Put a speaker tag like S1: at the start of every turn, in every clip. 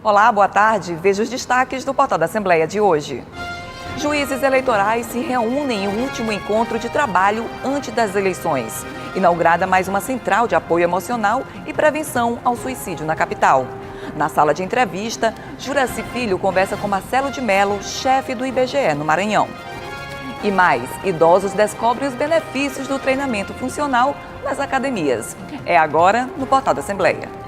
S1: Olá, boa tarde. Veja os destaques do Portal da Assembleia de hoje. Juízes eleitorais se reúnem em um último encontro de trabalho antes das eleições. Inaugurada mais uma central de apoio emocional e prevenção ao suicídio na capital. Na sala de entrevista, Juraci Filho conversa com Marcelo de Mello, chefe do IBGE no Maranhão. E mais, idosos descobrem os benefícios do treinamento funcional nas academias. É agora no Portal da Assembleia.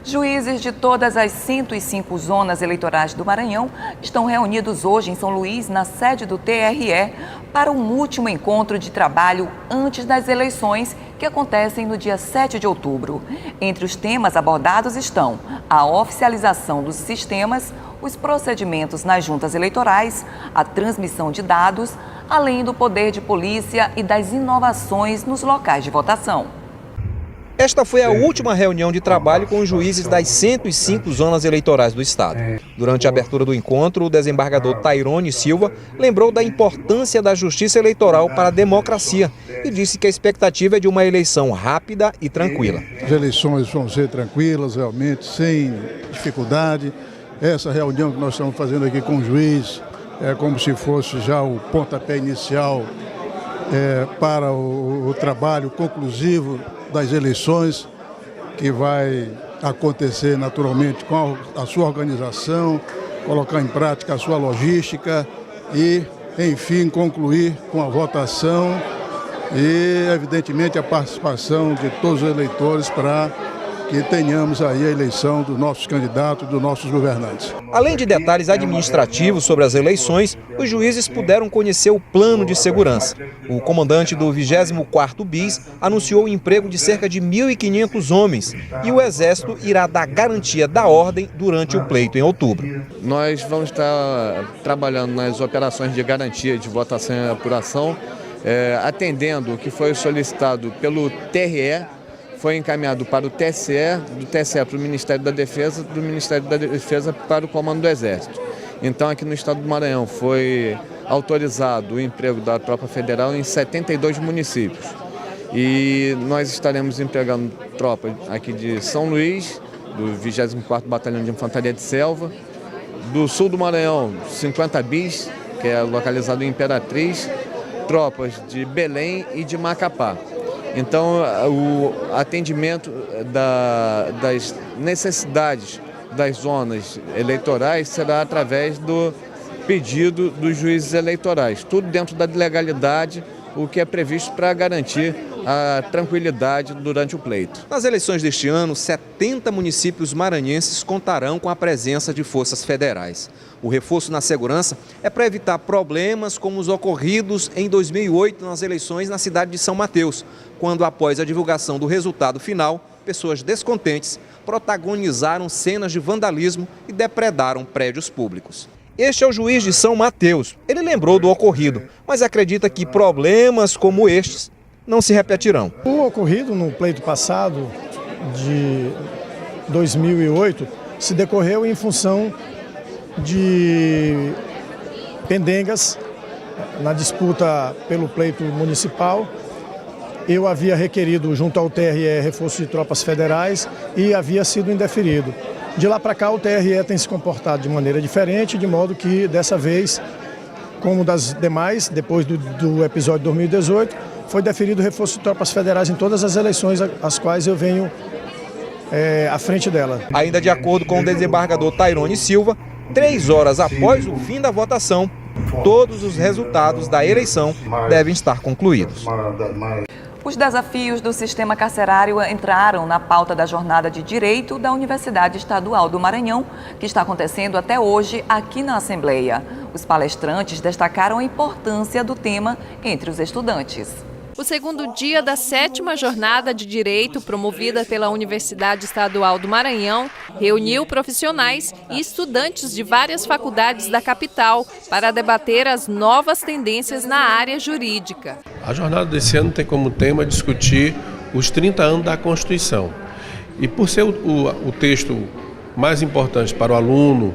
S1: Juízes de todas as 105 zonas eleitorais do Maranhão estão reunidos hoje em São Luís, na sede do TRE, para um último encontro de trabalho antes das eleições que acontecem no dia 7 de outubro. Entre os temas abordados estão a oficialização dos sistemas, os procedimentos nas juntas eleitorais, a transmissão de dados, além do poder de polícia e das inovações nos locais de votação.
S2: Esta foi a última reunião de trabalho com os juízes das 105 zonas eleitorais do estado. Durante a abertura do encontro, o desembargador Tairone Silva lembrou da importância da justiça eleitoral para a democracia e disse que a expectativa é de uma eleição rápida e tranquila.
S3: As eleições vão ser tranquilas, realmente, sem dificuldade. Essa reunião que nós estamos fazendo aqui com o juiz é como se fosse já o pontapé inicial para o trabalho conclusivo das eleições, que vai acontecer naturalmente com a sua organização, colocar em prática a sua logística e, enfim, concluir com a votação e, evidentemente, a participação de todos os eleitores para que tenhamos aí a eleição dos nossos candidatos, dos nossos governantes.
S2: Além de detalhes administrativos sobre as eleições, os juízes puderam conhecer o plano de segurança. O comandante do 24º BIS anunciou o emprego de cerca de 1.500 homens e o Exército irá dar garantia da ordem durante o pleito em outubro.
S4: Nós vamos estar trabalhando nas operações de garantia de votação e apuração, atendendo o que foi solicitado pelo TRE, foi encaminhado para o TSE, do TSE para o Ministério da Defesa, do Ministério da Defesa para o Comando do Exército. Então, aqui no estado do Maranhão foi autorizado o emprego da Tropa Federal em 72 municípios. E nós estaremos empregando tropa aqui de São Luís, do 24º Batalhão de Infantaria de Selva, do sul do Maranhão, 50 BIS, que é localizado em Imperatriz, tropas de Belém e de Macapá. Então, o atendimento das necessidades das zonas eleitorais será através do pedido dos juízes eleitorais. Tudo dentro da legalidade, o que é previsto para garantir a tranquilidade durante o pleito.
S2: Nas eleições deste ano, 70 municípios maranhenses contarão com a presença de forças federais. O reforço na segurança é para evitar problemas como os ocorridos em 2008 nas eleições na cidade de São Mateus, quando, após a divulgação do resultado final, pessoas descontentes protagonizaram cenas de vandalismo e depredaram prédios públicos. Este é o juiz de São Mateus. Ele lembrou do ocorrido, mas acredita que problemas como estes não se repetirão.
S5: O ocorrido no pleito passado de 2008 se decorreu em função de pendengas na disputa pelo pleito municipal. Eu havia requerido junto ao TRE reforço de tropas federais e havia sido indeferido. De lá para cá o TRE tem se comportado de maneira diferente, de modo que dessa vez, como das demais, depois do episódio de 2018, foi deferido reforço de tropas federais em todas as eleições às quais eu venho à frente dela.
S2: Ainda de acordo com o desembargador Tairone Silva, 3 horas após o fim da votação, todos os resultados da eleição devem estar concluídos.
S1: Os desafios do sistema carcerário entraram na pauta da Jornada de Direito da Universidade Estadual do Maranhão, que está acontecendo até hoje aqui na Assembleia. Os palestrantes destacaram a importância do tema entre os estudantes.
S6: O segundo dia da 7ª Jornada de Direito, promovida pela Universidade Estadual do Maranhão, reuniu profissionais e estudantes de várias faculdades da capital para debater as novas tendências na área jurídica.
S7: A jornada desse ano tem como tema discutir os 30 anos da Constituição. E por ser o texto mais importante para o aluno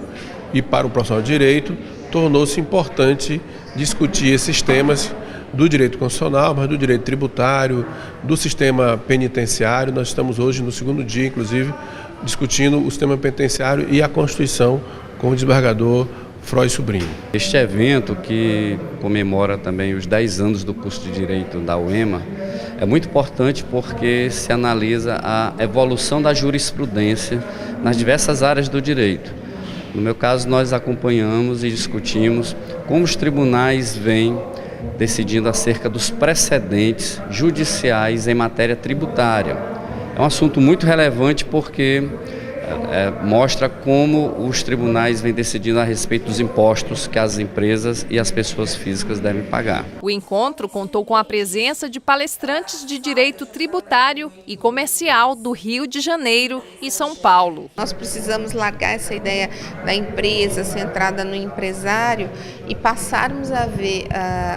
S7: e para o profissional de direito, tornou-se importante discutir esses temas do direito constitucional, mas do direito tributário, do sistema penitenciário. Nós estamos hoje no segundo dia, inclusive, discutindo o sistema penitenciário e a Constituição com o desembargador Frois Sobrinho.
S8: Este evento, que comemora também os 10 anos do curso de Direito da UEMA, é muito importante porque se analisa a evolução da jurisprudência nas diversas áreas do direito. No meu caso, nós acompanhamos e discutimos como os tribunais vêm decidindo acerca dos precedentes judiciais em matéria tributária. É um assunto muito relevante porque mostra como os tribunais vêm decidindo a respeito dos impostos que as empresas e as pessoas físicas devem pagar.
S6: O encontro contou com a presença de palestrantes de direito tributário e comercial do Rio de Janeiro e São Paulo.
S9: Nós precisamos largar essa ideia da empresa centrada no empresário e passarmos a ver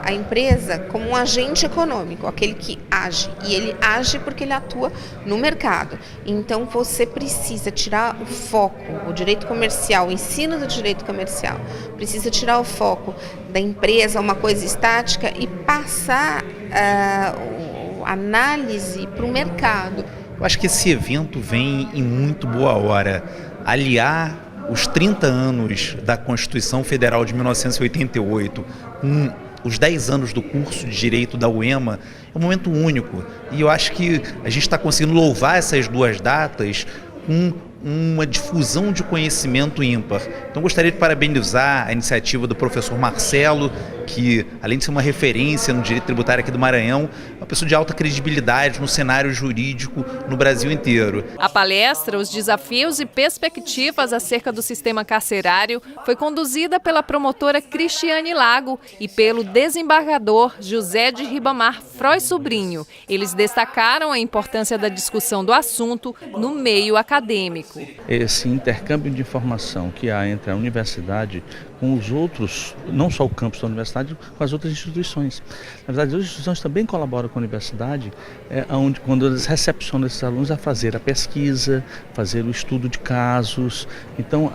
S9: a empresa como um agente econômico, aquele que age. E ele age porque ele atua no mercado. Então você precisa tirar o foco, o direito comercial, o ensino do direito comercial, precisa tirar o foco da empresa, uma coisa estática, e passar a análise para o mercado.
S10: Eu acho que esse evento vem em muito boa hora. Aliar os 30 anos da Constituição Federal de 1988 com os 10 anos do curso de Direito da UEMA é um momento único. E eu acho que a gente está conseguindo louvar essas duas datas com uma difusão de conhecimento ímpar. Então gostaria de parabenizar a iniciativa do professor Marcelo, que além de ser uma referência no direito tributário aqui do Maranhão, é uma pessoa de alta credibilidade no cenário jurídico no Brasil inteiro.
S6: A palestra, Os Desafios e Perspectivas acerca do Sistema Carcerário, foi conduzida pela promotora Cristiane Lago e pelo desembargador José de Ribamar Frois Sobrinho. Eles destacaram a importância da discussão do assunto no meio acadêmico.
S11: Esse intercâmbio de informação que há entre a universidade com os outros, não só o campus da universidade, com as outras instituições. Na verdade, as instituições também colaboram com a universidade, quando eles recepcionam esses alunos a fazer a pesquisa, fazer o estudo de casos. Então,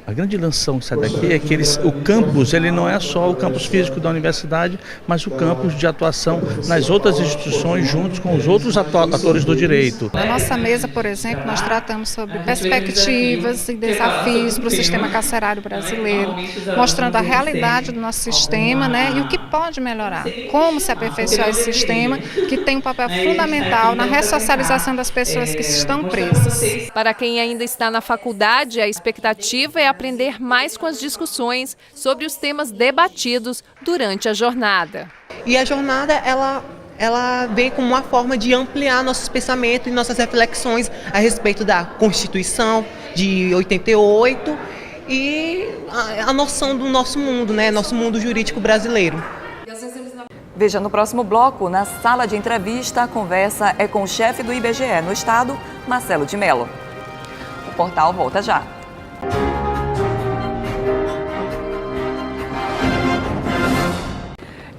S11: a grande lição que sai daqui é que o campus ele não é só o campus físico da universidade, mas o campus de atuação nas outras instituições, juntos com os outros atores do direito.
S12: Na nossa mesa, por exemplo, nós tratamos sobre perspectivas e desafios para o sistema carcerário brasileiro, mostrando a realidade do nosso sistema, né, e o que pode melhorar, como se aperfeiçoar esse sistema, que tem um papel fundamental na ressocialização das pessoas que estão presas.
S6: Para quem ainda está na faculdade, a expectativa é aprender mais com as discussões sobre os temas debatidos durante a jornada.
S13: E a jornada, ela vem como uma forma de ampliar nossos pensamentos e nossas reflexões a respeito da Constituição de 88 e a noção do nosso mundo, né? Nosso mundo jurídico brasileiro.
S1: Veja no próximo bloco, na sala de entrevista, a conversa é com o chefe do IBGE no estado, Marcelo de Mello. O portal volta já.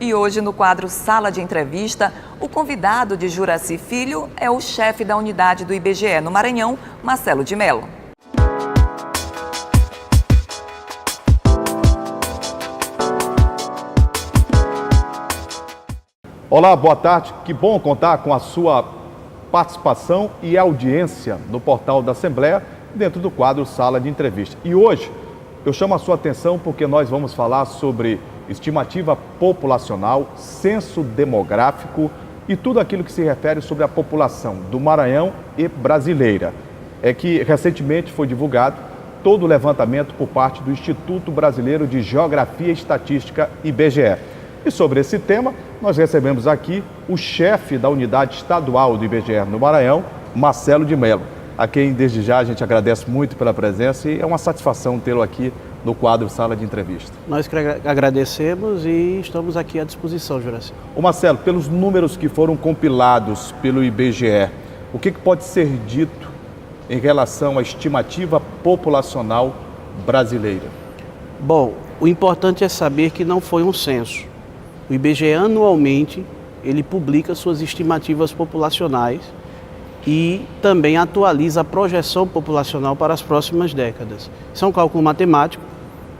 S1: E hoje, no quadro Sala de Entrevista, o convidado de Juraci Filho é o chefe da unidade do IBGE no Maranhão, Marcelo de Mello.
S14: Olá, boa tarde. Que bom contar com a sua participação e audiência no portal da Assembleia, dentro do quadro Sala de Entrevista. E hoje eu chamo a sua atenção porque nós vamos falar sobre estimativa populacional, censo demográfico e tudo aquilo que se refere sobre a população do Maranhão e brasileira. É que recentemente foi divulgado todo o levantamento por parte do Instituto Brasileiro de Geografia e Estatística, IBGE. E sobre esse tema, nós recebemos aqui o chefe da unidade estadual do IBGE no Maranhão, Marcelo de Mello, a quem desde já a gente agradece muito pela presença e é uma satisfação tê-lo aqui no quadro Sala de Entrevista.
S15: Nós que agradecemos e estamos aqui à disposição, Juraci.
S14: Ô Marcelo, pelos números que foram compilados pelo IBGE, o que pode ser dito em relação à estimativa populacional brasileira?
S15: Bom, o importante é saber que não foi um censo. O IBGE anualmente ele publica suas estimativas populacionais e também atualiza a projeção populacional para as próximas décadas. Isso é um cálculo matemático,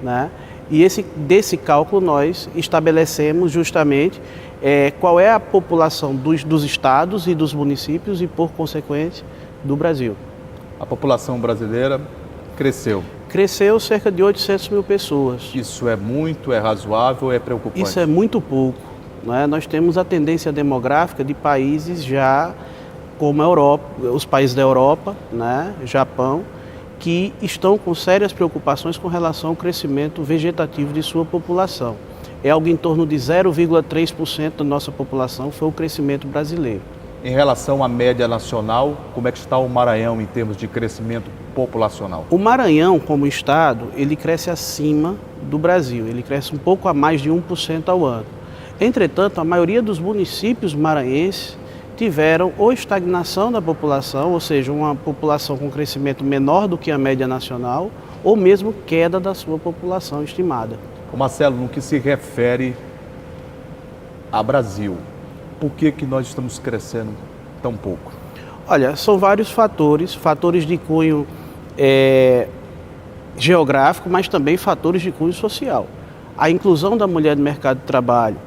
S15: né? E desse cálculo nós estabelecemos justamente qual é a população dos estados e dos municípios e, por consequência, do Brasil.
S14: A população brasileira cresceu.
S15: Cresceu cerca de 800 mil pessoas.
S14: Isso é muito, é razoável, é preocupante?
S15: Isso é muito pouco, né? Nós temos a tendência demográfica de países já como a Europa, os países da Europa, né? Japão, que estão com sérias preocupações com relação ao crescimento vegetativo de sua população. É algo em torno de 0,3% da nossa população foi o crescimento brasileiro.
S14: Em relação à média nacional, como é que está o Maranhão em termos de crescimento populacional?
S15: O Maranhão, como estado, ele cresce acima do Brasil, ele cresce um pouco a mais de 1% ao ano. Entretanto, a maioria dos municípios maranhenses tiveram ou estagnação da população, ou seja, uma população com crescimento menor do que a média nacional, ou mesmo queda da sua população estimada.
S14: Marcelo, no que se refere a Brasil, por que nós estamos crescendo tão pouco?
S15: Olha, são vários fatores de cunho geográfico, mas também fatores de cunho social. A inclusão da mulher no mercado de trabalho,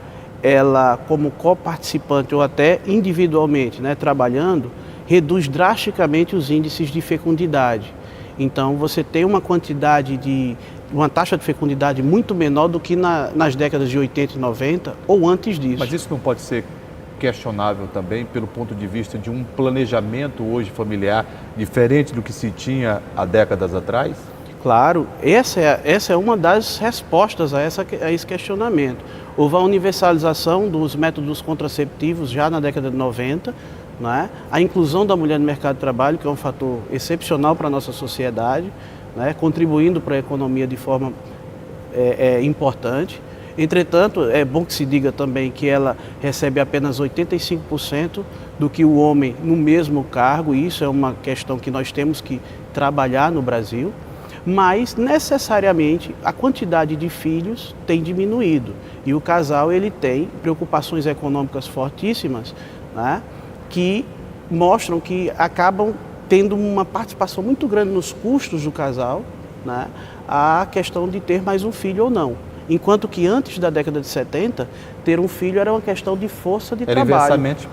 S15: ela como coparticipante ou até individualmente, né, trabalhando, reduz drasticamente os índices de fecundidade. Então você tem uma taxa de fecundidade muito menor do que nas décadas de 80 e 90 ou antes disso.
S14: Mas isso não pode ser questionável também pelo ponto de vista de um planejamento hoje familiar diferente do que se tinha há décadas atrás?
S15: Claro, essa é uma das respostas a esse questionamento. Houve a universalização dos métodos contraceptivos já na década de 90, né? A inclusão da mulher no mercado de trabalho, que é um fator excepcional para a nossa sociedade, né? Contribuindo para a economia de forma importante. Entretanto, é bom que se diga também que ela recebe apenas 85% do que o homem no mesmo cargo, e isso é uma questão que nós temos que trabalhar no Brasil, mas necessariamente a quantidade de filhos tem diminuído e o casal ele tem preocupações econômicas fortíssimas, né, que mostram que acabam tendo uma participação muito grande nos custos do casal, né, a questão de ter mais um filho ou não. Enquanto que antes da década de 70, ter um filho era uma questão de força de trabalho.
S14: Era inversamente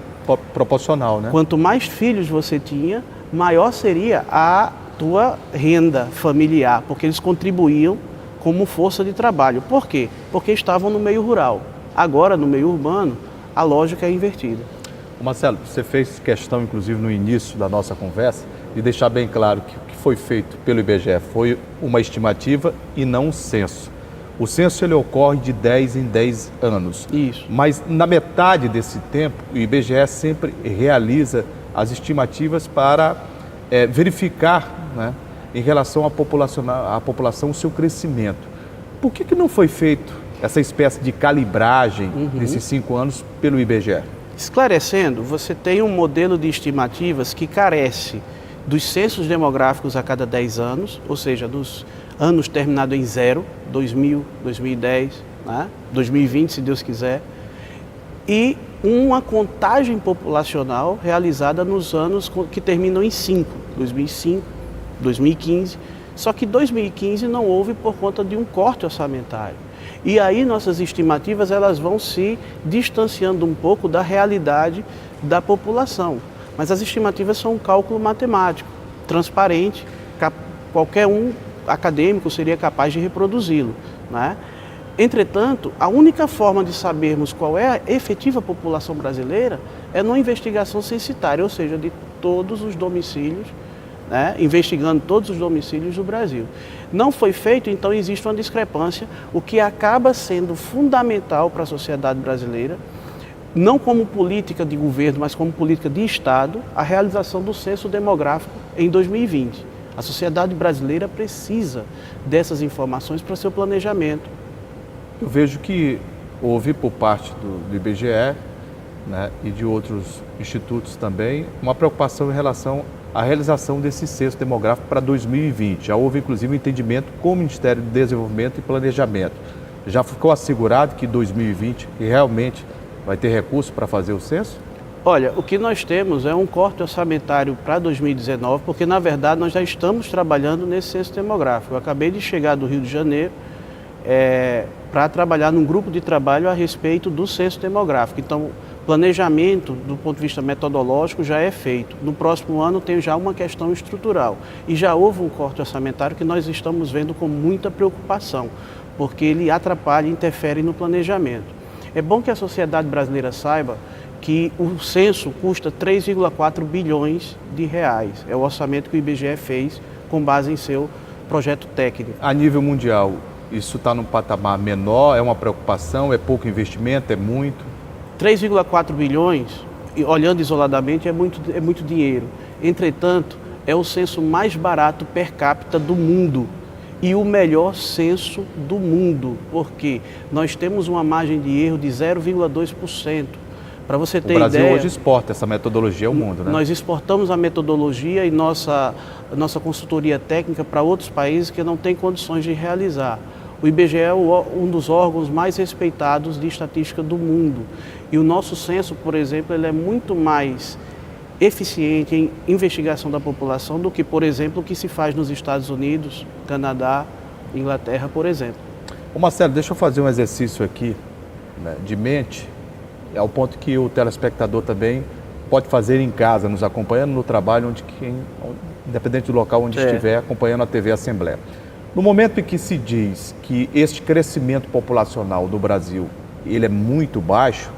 S14: proporcional, né?
S15: Quanto mais filhos você tinha, maior seria a tua renda familiar, porque eles contribuíam como força de trabalho. Por quê? Porque estavam no meio rural. Agora, no meio urbano, a lógica é invertida.
S14: Marcelo, você fez questão, inclusive no início da nossa conversa, de deixar bem claro que o que foi feito pelo IBGE foi uma estimativa e não um censo. O censo ele ocorre de 10 em 10 anos.
S15: Isso.
S14: Mas na metade desse tempo, o IBGE sempre realiza as estimativas para verificar, né, em relação à população o seu crescimento. Por que não foi feito essa espécie de calibragem nesses 5 anos pelo IBGE?
S15: Esclarecendo, você tem um modelo de estimativas que carece dos censos demográficos a cada 10 anos, ou seja, dos anos terminados em 0, 2000, 2010, né? 2020, se Deus quiser, e uma contagem populacional realizada nos anos que terminam em 5, 2005, 2015, só que 2015 não houve por conta de um corte orçamentário. E aí nossas estimativas elas vão se distanciando um pouco da realidade da população. Mas as estimativas são um cálculo matemático, transparente, qualquer um acadêmico seria capaz de reproduzi-lo, né? Entretanto, a única forma de sabermos qual é a efetiva população brasileira é numa investigação censitária, ou seja, de todos os domicílios, né? Investigando todos os domicílios do Brasil. Não foi feito, então existe uma discrepância, o que acaba sendo fundamental para a sociedade brasileira, não como política de governo, mas como política de Estado, a realização do censo demográfico em 2020. A sociedade brasileira precisa dessas informações para seu planejamento.
S14: Eu vejo que houve por parte do IBGE, né, e de outros institutos também, uma preocupação em relação à realização desse censo demográfico para 2020. Já houve inclusive um entendimento com o Ministério do Desenvolvimento e Planejamento. Já ficou assegurado que 2020 realmente vai ter recurso para fazer o censo?
S15: Olha, o que nós temos é um corte orçamentário para 2019, porque na verdade nós já estamos trabalhando nesse censo demográfico. Eu acabei de chegar do Rio de Janeiro para trabalhar num grupo de trabalho a respeito do censo demográfico. Então, planejamento do ponto de vista metodológico já é feito. No próximo ano tem já uma questão estrutural e já houve um corte orçamentário que nós estamos vendo com muita preocupação, porque ele atrapalha e interfere no planejamento. É bom que a sociedade brasileira saiba que o censo custa 3,4 bilhões de reais. É o orçamento que o IBGE fez com base em seu projeto técnico.
S14: A nível mundial, isso está num patamar menor? É uma preocupação? É pouco investimento? É muito?
S15: 3,4 bilhões, olhando isoladamente, é muito dinheiro. Entretanto, é o censo mais barato per capita do mundo e o melhor censo do mundo, porque nós temos uma margem de erro de 0,2%. Para você ter ideia, o
S14: Brasil hoje exporta essa metodologia ao mundo, né?
S15: Nós exportamos a metodologia e nossa consultoria técnica para outros países que não têm condições de realizar. O IBGE é um dos órgãos mais respeitados de estatística do mundo. E o nosso censo, por exemplo, ele é muito mais eficiente em investigação da população do que, por exemplo, o que se faz nos Estados Unidos, Canadá, Inglaterra, por exemplo.
S14: Ô Marcelo, deixa eu fazer um exercício aqui, né, de mente, ao ponto que o telespectador também pode fazer em casa, nos acompanhando no trabalho, independente do local onde estiver, acompanhando a TV Assembleia. No momento em que se diz que este crescimento populacional do Brasil ele é muito baixo,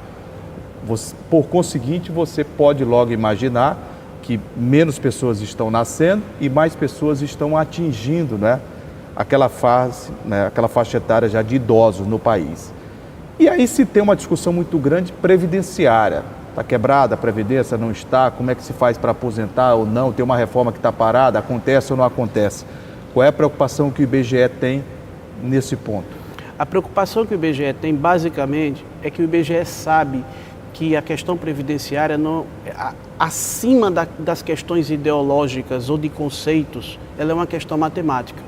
S14: por conseguinte, você pode logo imaginar que menos pessoas estão nascendo e mais pessoas estão atingindo, né, aquela faixa etária já de idosos no país. E aí se tem uma discussão muito grande previdenciária. Está quebrada a Previdência, não está? Como é que se faz para aposentar ou não? Tem uma reforma que está parada, acontece ou não acontece? Qual é a preocupação que o IBGE tem nesse ponto?
S15: A preocupação que o IBGE tem, basicamente, é que o IBGE sabe que a questão previdenciária, acima das questões ideológicas ou de conceitos, ela é uma questão matemática.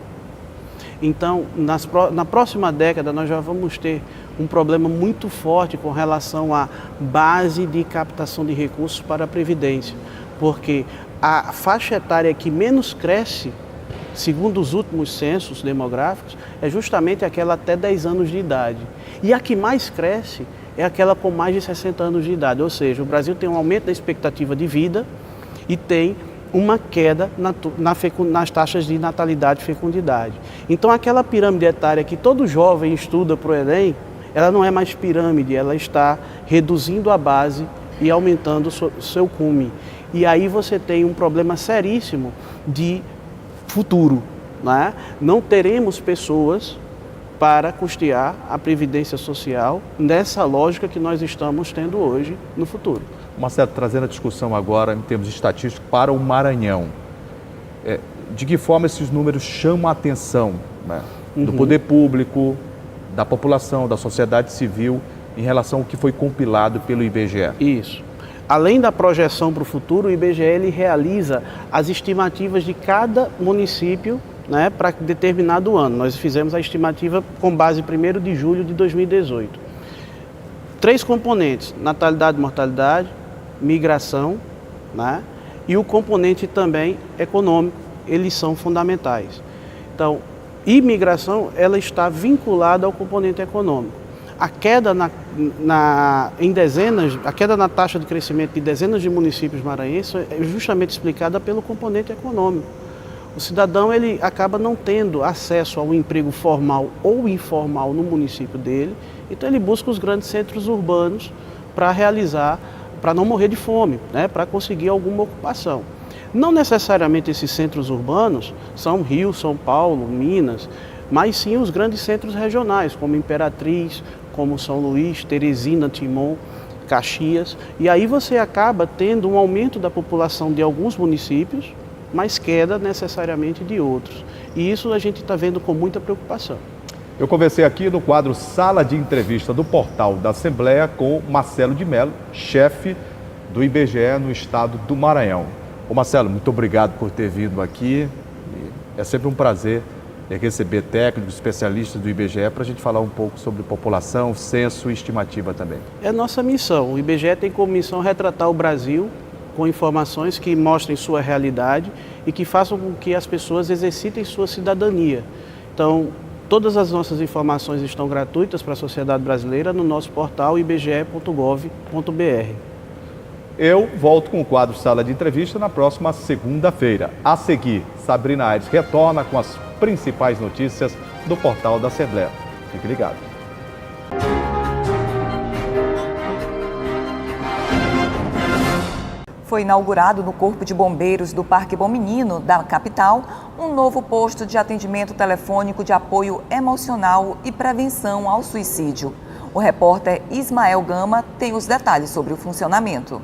S15: Então, na próxima década, nós já vamos ter um problema muito forte com relação à base de captação de recursos para a Previdência, porque a faixa etária que menos cresce, segundo os últimos censos demográficos, é justamente aquela até 10 anos de idade. E a que mais cresce é aquela com mais de 60 anos de idade, ou seja, o Brasil tem um aumento da expectativa de vida e tem uma queda nas taxas de natalidade e fecundidade. Então, aquela pirâmide etária que todo jovem estuda para o Enem, ela não é mais pirâmide, ela está reduzindo a base e aumentando o seu cume. E aí você tem um problema seríssimo de futuro, né? Não teremos pessoas para custear a Previdência Social nessa lógica que nós estamos tendo hoje no futuro.
S14: Marcelo, trazendo a discussão agora em termos estatísticos para o Maranhão, de que forma esses números chamam a atenção, né, do poder público, da população, da sociedade civil, em relação ao que foi compilado pelo IBGE?
S15: Isso. Além da projeção para o futuro, o IBGE ele realiza as estimativas de cada município, né, para determinado ano. Nós fizemos a estimativa com base em 1º de julho de 2018. 3 componentes: natalidade e mortalidade, migração, né, e o componente também econômico, eles são fundamentais. Então, imigração, ela está vinculada ao componente econômico. A queda a queda na taxa de crescimento de dezenas de municípios maranhenses é justamente explicada pelo componente econômico. O cidadão ele acaba não tendo acesso ao emprego formal ou informal no município dele, então ele busca os grandes centros urbanos para não morrer de fome, né, para conseguir alguma ocupação. Não necessariamente esses centros urbanos são Rio, São Paulo, Minas, mas sim os grandes centros regionais, como Imperatriz, como São Luís, Teresina, Timon, Caxias. E aí você acaba tendo um aumento da população de alguns municípios, mas queda necessariamente de outros. E isso a gente está vendo com muita preocupação.
S14: Eu conversei aqui no quadro Sala de Entrevista do Portal da Assembleia com Marcelo de Mello, chefe do IBGE no estado do Maranhão. Ô Marcelo, muito obrigado por ter vindo aqui. É sempre um prazer receber técnicos, especialistas do IBGE para a gente falar um pouco sobre população, censo e estimativa também.
S15: É nossa missão. O IBGE tem como missão retratar o Brasil com informações que mostrem sua realidade e que façam com que as pessoas exercitem sua cidadania. Então, todas as nossas informações estão gratuitas para a sociedade brasileira no nosso portal ibge.gov.br.
S14: Eu volto com o quadro Sala de Entrevista na próxima segunda-feira. A seguir, Sabrina Aires retorna com as principais notícias do portal da Assembleia. Fique ligado.
S1: Foi inaugurado no Corpo de Bombeiros do Parque Bom Menino, da capital, um novo posto de atendimento telefônico de apoio emocional e prevenção ao suicídio. O repórter Ismael Gama tem os detalhes sobre o funcionamento.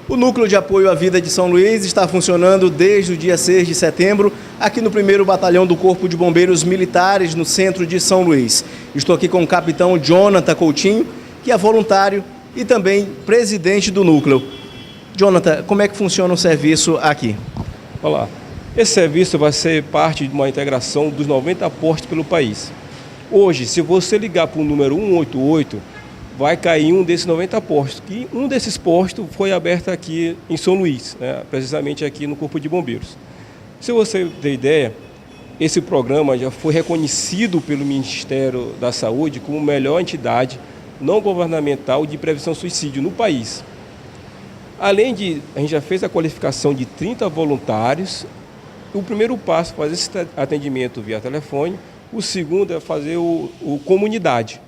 S16: O Núcleo de Apoio à Vida de São Luís está funcionando desde o dia 6 de setembro, aqui no 1º Batalhão do Corpo de Bombeiros Militares, no centro de São Luís. Estou aqui com o capitão Jonathan Coutinho, que é voluntário e também presidente do núcleo. Jonathan, como é que funciona o serviço aqui?
S17: Olá, esse serviço vai ser parte de uma integração dos 90 postos pelo país. Hoje, se você ligar para o número 188, vai cair um desses 90 postos. E um desses postos foi aberto aqui em São Luís, né, precisamente aqui no Corpo de Bombeiros. Se você ter ideia, esse programa já foi reconhecido pelo Ministério da Saúde como a melhor entidade não governamental de prevenção ao suicídio no país. Além de, a gente já fez a qualificação de 30 voluntários. O primeiro passo é fazer esse atendimento via telefone, o segundo é fazer o comunidade.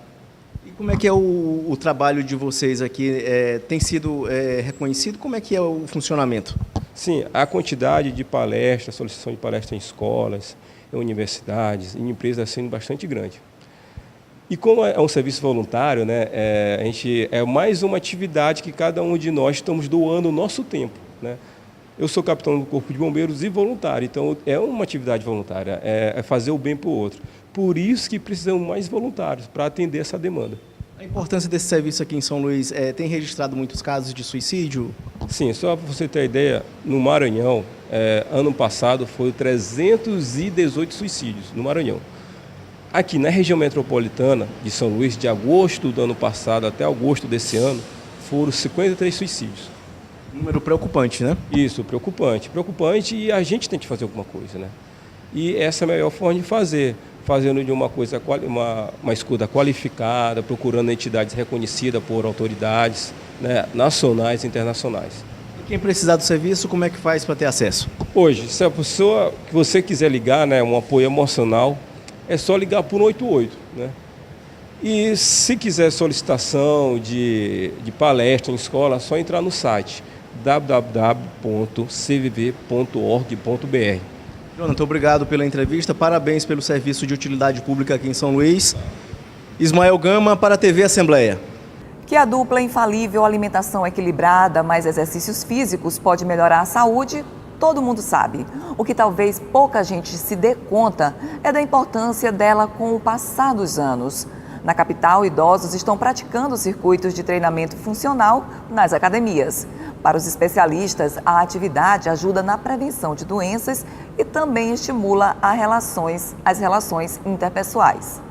S16: E como é que é o trabalho de vocês aqui? Tem sido reconhecido? Como é que é o funcionamento?
S17: Sim, a quantidade de palestras, solicitação de palestras em escolas, em universidades, em empresas sendo bastante grande. E como é um serviço voluntário, né, a gente é mais uma atividade que cada um de nós estamos doando o nosso tempo, né? Eu sou capitão do Corpo de Bombeiros e voluntário, então é uma atividade voluntária, é fazer o bem para o outro. Por isso que precisamos mais voluntários para atender essa demanda.
S16: A importância desse serviço aqui em São Luís, tem registrado muitos casos de suicídio?
S17: Sim, só para você ter ideia, no Maranhão, ano passado foi 318 suicídios no Maranhão. Aqui na região metropolitana de São Luís, de agosto do ano passado até agosto desse ano, foram 53 suicídios.
S16: Número preocupante, né?
S17: Isso, preocupante. Preocupante, e a gente tem que fazer alguma coisa, né? E essa é a melhor forma de fazer, fazendo de uma coisa, uma escuta qualificada, procurando entidades reconhecidas por autoridades, né, nacionais e internacionais.
S16: E quem precisar do serviço, como é que faz para ter acesso?
S17: Hoje, se a pessoa que você quiser ligar, né, um apoio emocional, é só ligar por 188, né? E se quiser solicitação de palestra em escola, é só entrar no site www.cvv.org.br.
S16: Jonathan, obrigado pela entrevista, parabéns pelo serviço de utilidade pública aqui em São Luís. Ismael Gama para a TV Assembleia.
S1: Que a dupla infalível alimentação equilibrada mais exercícios físicos pode melhorar a saúde, todo mundo sabe. O que talvez pouca gente se dê conta é da importância dela com o passar dos anos. Na capital, idosos estão praticando circuitos de treinamento funcional nas academias. Para os especialistas, a atividade ajuda na prevenção de doenças e também estimula as relações interpessoais.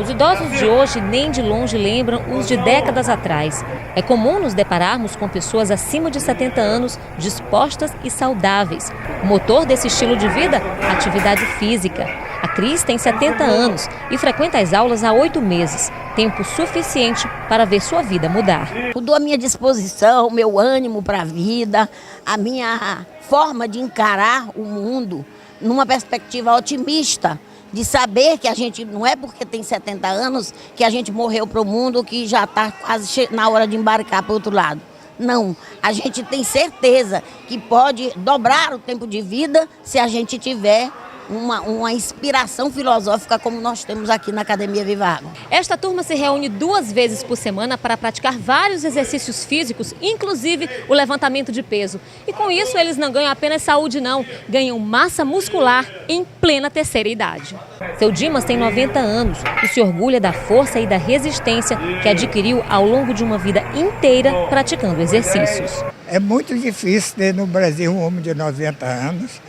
S18: Os idosos de hoje nem de longe lembram os de décadas atrás. É comum nos depararmos com pessoas acima de 70 anos, dispostas e saudáveis. O motor desse estilo de vida? Atividade física. A Cris tem 70 anos e frequenta as aulas há 8 meses. Tempo suficiente para ver sua vida mudar.
S19: Mudou a minha disposição, o meu ânimo para a vida, a minha forma de encarar o mundo numa perspectiva otimista. De saber que a gente, não é porque tem 70 anos que a gente morreu para o mundo, que já está quase na hora de embarcar para o outro lado. Não, a gente tem certeza que pode dobrar o tempo de vida se a gente tiver uma inspiração filosófica como nós temos aqui na Academia Viva Água.
S18: Esta turma se reúne 2 vezes por semana para praticar vários exercícios físicos, inclusive o levantamento de peso. E com isso eles não ganham apenas saúde não, ganham massa muscular em plena terceira idade. Seu Dimas tem 90 anos e se orgulha da força e da resistência que adquiriu ao longo de uma vida inteira praticando exercícios.
S20: É muito difícil ter no Brasil um homem de 90 anos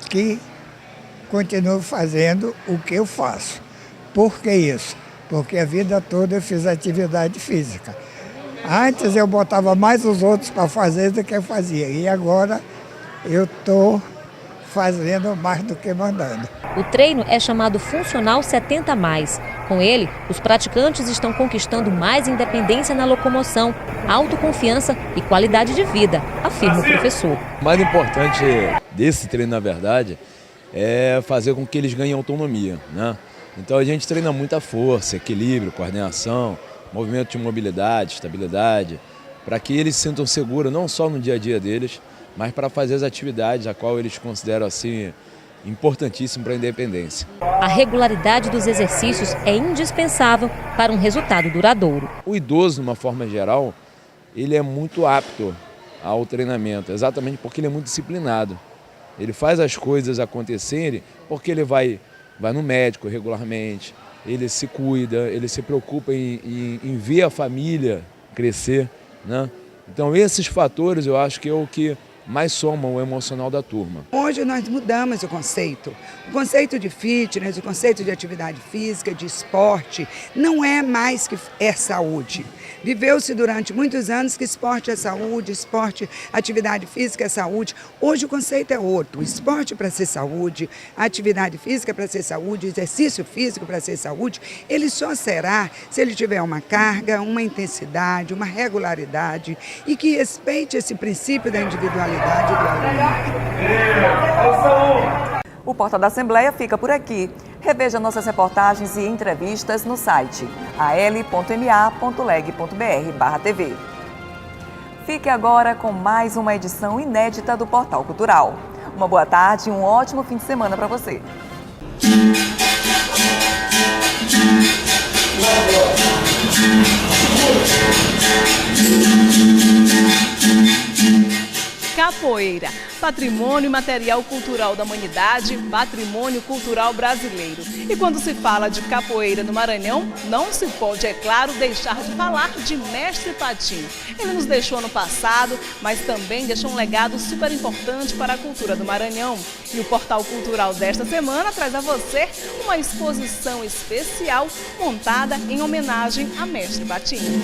S20: que continuo fazendo o que eu faço. Por que isso? Porque a vida toda eu fiz atividade física. Antes eu botava mais os outros para fazer do que eu fazia. E agora eu estou fazendo mais do que mandando.
S18: O treino é chamado Funcional 70+. Com ele, os praticantes estão conquistando mais independência na locomoção, autoconfiança e qualidade de vida, afirma o professor.
S21: O mais importante desse treino, na verdade, é fazer com que eles ganhem autonomia, né? Então a gente treina muita força, equilíbrio, coordenação, movimento de mobilidade, estabilidade, para que eles se sintam seguros não só no dia a dia deles, mas para fazer as atividades a qual eles consideram assim importantíssimo para a independência.
S18: A regularidade dos exercícios é indispensável para um resultado duradouro.
S21: O idoso, de uma forma geral, ele é muito apto ao treinamento, exatamente porque ele é muito disciplinado. Ele faz as coisas acontecerem porque ele vai no médico regularmente, ele se cuida, ele se preocupa em ver a família crescer, né? Então esses fatores eu acho que é o que mais somam o emocional da turma.
S22: Hoje nós mudamos o conceito. O conceito de fitness, o conceito de atividade física, de esporte, não é mais que é saúde. Viveu-se durante muitos anos que esporte é saúde, atividade física é saúde. Hoje o conceito é outro. O esporte para ser saúde, a atividade física para ser saúde, o exercício físico para ser saúde, ele só será se ele tiver uma carga, uma intensidade, uma regularidade e que respeite esse princípio da individualidade do aluno.
S1: O Portal da Assembleia fica por aqui. Reveja nossas reportagens e entrevistas no site al.ma.leg.br/tv. Fique agora com mais uma edição inédita do Portal Cultural. Uma boa tarde e um ótimo fim de semana para você.
S23: Capoeira, patrimônio material cultural da humanidade, patrimônio cultural brasileiro. E quando se fala de capoeira no Maranhão, não se pode, é claro, deixar de falar de Mestre Patinho. Ele nos deixou no passado, mas também deixou um legado super importante para a cultura do Maranhão. E o Portal Cultural desta semana traz a você uma exposição especial montada em homenagem a Mestre Patinho.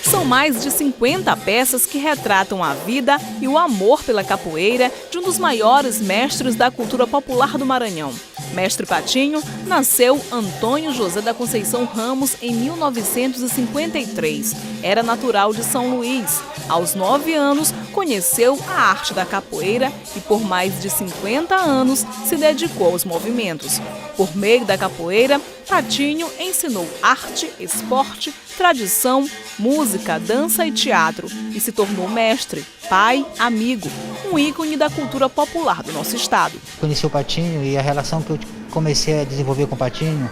S23: São mais de 50 peças que retratam a vida e o amor pela capoeira de um dos maiores mestres da cultura popular do Maranhão. Mestre Patinho nasceu Antônio José da Conceição Ramos em 1953. Era natural de São Luís. Aos 9 anos, conheceu a arte da capoeira e por mais de 50 anos se dedicou aos movimentos. Por meio da capoeira, Patinho ensinou arte, esporte, tradição, música, dança e teatro e se tornou mestre, pai, amigo, um ícone da cultura popular do nosso estado.
S24: Conheci o Patinho e a relação que eu comecei a desenvolver com o Patinho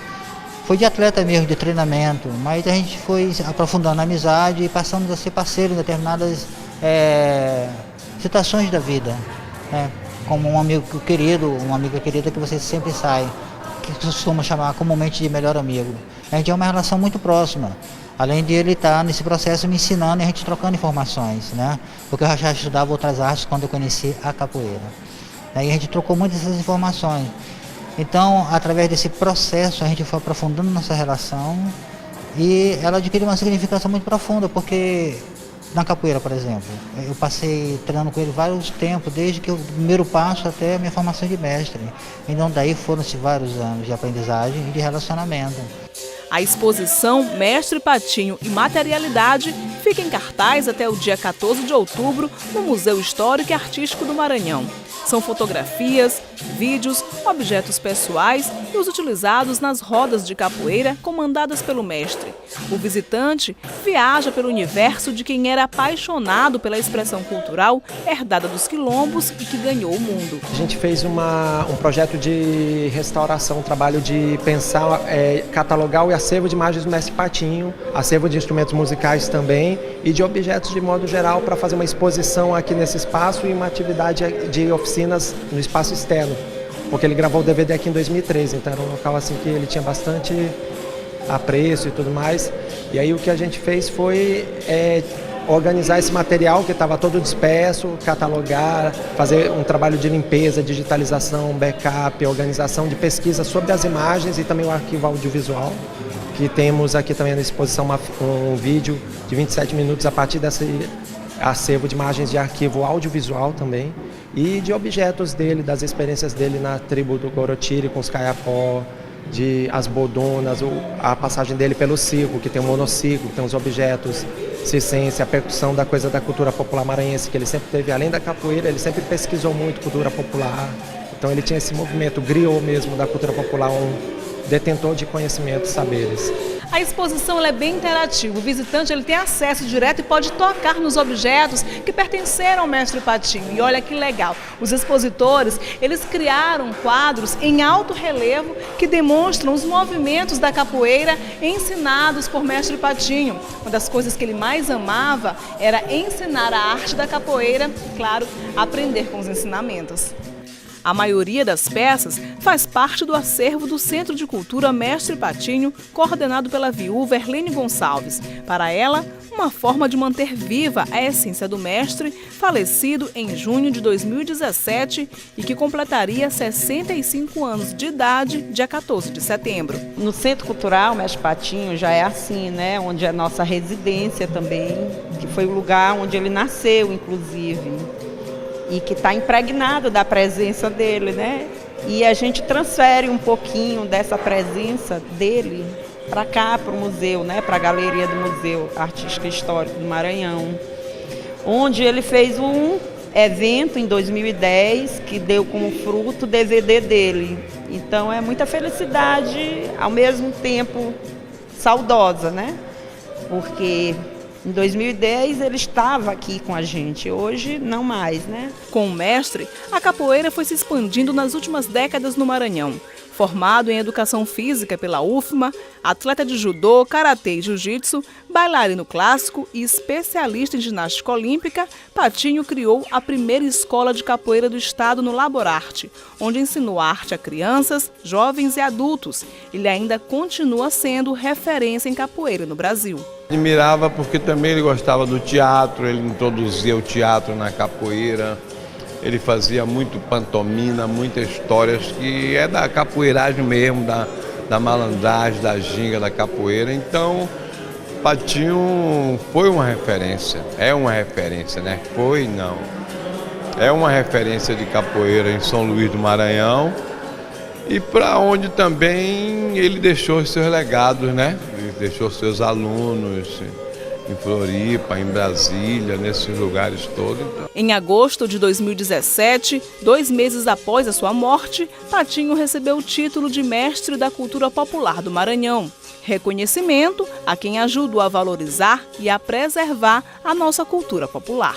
S24: foi de atleta mesmo, de treinamento, mas a gente foi aprofundando a amizade e passamos a ser parceiros em determinadas situações da vida, né? Como um amigo querido, uma amiga querida que você sempre sai, que costuma chamar comumente de melhor amigo. A gente é uma relação muito próxima, além de ele estar nesse processo me ensinando e a gente trocando informações, né? Porque eu já estudava outras artes quando eu conheci a capoeira. E a gente trocou muitas dessas informações. Então, através desse processo, a gente foi aprofundando nossa relação e ela adquiriu uma significação muito profunda, porque na capoeira, por exemplo, eu passei treinando com ele vários tempos, desde que o primeiro passo até a minha formação de mestre. Então, daí foram-se vários anos de aprendizagem e de relacionamento.
S23: A exposição Mestre Patinho e Materialidade fica em cartaz até o dia 14 de outubro no Museu Histórico e Artístico do Maranhão. São fotografias, vídeos, objetos pessoais e os utilizados nas rodas de capoeira comandadas pelo mestre. O visitante viaja pelo universo de quem era apaixonado pela expressão cultural herdada dos quilombos e que ganhou o mundo.
S25: A gente fez um projeto de restauração, um trabalho de pensar, catalogar o acervo de imagens do Mestre Patinho, acervo de instrumentos musicais também e de objetos de modo geral para fazer uma exposição aqui nesse espaço e uma atividade de oficinas no espaço externo, porque ele gravou o DVD aqui em 2013, então era um local assim que ele tinha bastante apreço e tudo mais, E aí o que a gente fez foi organizar esse material que estava todo disperso, catalogar, fazer um trabalho de limpeza, digitalização, backup, organização de pesquisa sobre as imagens e também o arquivo audiovisual, que temos aqui também na exposição um vídeo de 27 minutos a partir desse acervo de imagens de arquivo audiovisual também e de objetos dele, das experiências dele na tribo do Gorotiri com os Kayapó, de as bodonas, a passagem dele pelo circo, que tem um monociclo, tem os objetos circense, a percussão da coisa da cultura popular maranhense, que ele sempre teve, além da capoeira, ele sempre pesquisou muito cultura popular. Então ele tinha esse movimento, griot mesmo da cultura popular, um detentor de conhecimentos, saberes.
S23: A exposição é bem interativa. O visitante ele tem acesso direto e pode tocar nos objetos que pertenceram ao mestre Patinho. E olha que legal, os expositores eles criaram quadros em alto relevo que demonstram os movimentos da capoeira ensinados por mestre Patinho. Uma das coisas que ele mais amava era ensinar a arte da capoeira, claro, aprender com os ensinamentos. A maioria das peças faz parte do acervo do Centro de Cultura Mestre Patinho, coordenado pela viúva Erlene Gonçalves. Para ela, uma forma de manter viva a essência do mestre, falecido em junho de 2017 e que completaria 65 anos de idade, dia 14 de setembro.
S2: No Centro Cultural Mestre Patinho já é assim, né? Onde é a nossa residência também, que foi o lugar onde ele nasceu, inclusive. E que está impregnado da presença dele, né? E a gente transfere um pouquinho dessa presença dele para cá, para o museu, né? Para a galeria do Museu Artístico Histórico do Maranhão, onde ele fez um evento em 2010 que deu como fruto o DVD dele. Então é muita felicidade, ao mesmo tempo saudosa, né? Porque em 2010 ele estava aqui com a gente, hoje não mais, né?
S23: Com o mestre, a capoeira foi se expandindo nas últimas décadas no Maranhão. Formado em educação física pela UFMA, atleta de judô, karatê e jiu-jitsu, bailarino clássico e especialista em ginástica olímpica, Patinho criou a primeira escola de capoeira do estado no Laborarte, onde ensinou arte a crianças, jovens e adultos. Ele ainda continua sendo referência em capoeira no Brasil.
S3: Admirava porque também ele gostava do teatro, ele introduzia o teatro na capoeira. Ele fazia muito pantomima, muitas histórias que é da capoeiragem mesmo, da malandragem, da ginga, da capoeira. Então, Patinho foi uma referência, é uma referência, né? Foi, não. É uma referência de capoeira em São Luís do Maranhão e para onde também ele deixou os seus legados, né? Ele deixou seus alunos em Floripa, em Brasília, nesses lugares todos.
S23: Em agosto de 2017, 2 meses após a sua morte, Patinho recebeu o título de Mestre da Cultura Popular do Maranhão. Reconhecimento a quem ajudou a valorizar e a preservar a nossa cultura popular.